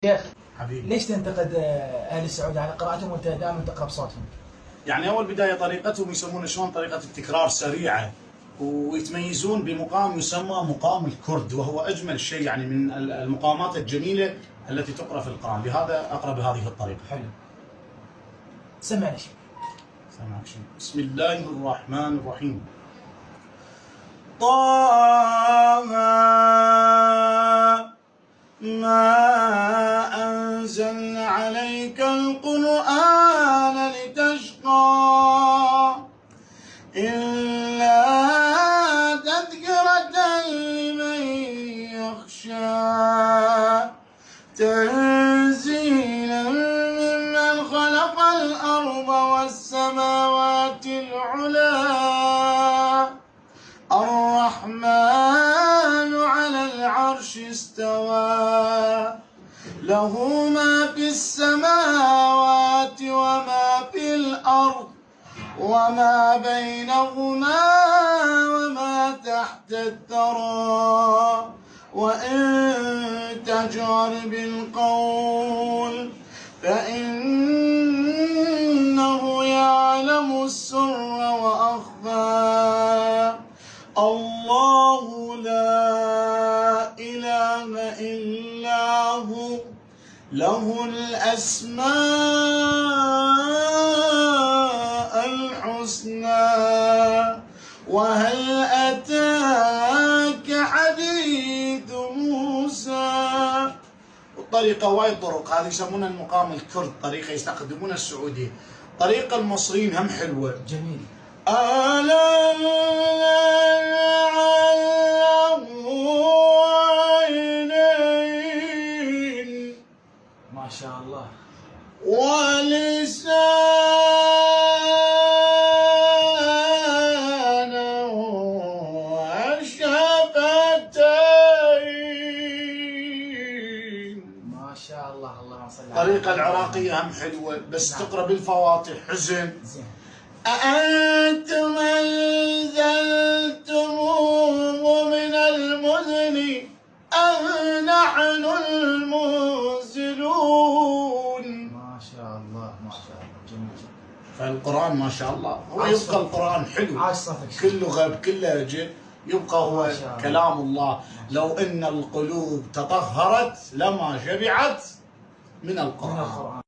شيخ حبيبي، ليش تنتقد اهل السعوديه على قراءتهم وانت دائما تقرا بصوتهم؟ يعني اول بدايه طريقتهم يسمونه شلون طريقه التكرار سريعه، ويتميزون بمقام يسمى مقام الكرد، وهو اجمل شيء يعني من المقامات الجميله التي تقرا في القران، لهذا اقرا بهذه الطريقه. حلو. سمعنا شيء. سامعك شيء. بسم الله الرحمن الرحيم. طه ما أنزلنا عليك القرآن لتشقى إلا تذكرة لمن يخشى تنزيلا ممن خلق الأرض والسماوات العلى الرحمن على العرش استوى له ما في السماوات وما في الأرض وما بينهما وما تحت الثرى وإن تجهر بالقول فإنه يعلم السر وأخفى الله لا إله إلا هو له الأسماء الحسنى وهل أتاك حديث موسى. الطريقة وايد طرق، هذه يسمونها المقام الكرد، طريقة يستخدمونها السعودية. طريقة المصريين هم حلوة. جميل. ما شاء الله. ولسانه وشفتين. ما شاء الله. اللهم صل على الطريقة العراقية هم حلوة، بس نعم. تقرأ بالفواتح حزن. زين. أأنتم أنزلتموه من المزن أم نحن المنزلون. ما شاء الله ما شاء الله. جميل جدا. فالقرآن ما شاء الله هو يبقى القرآن حلو، عاش صوتك. كل لغة بكل لهجة يبقى هو كلام الله. لو إن القلوب تطهرت لما شبعت من القرآن.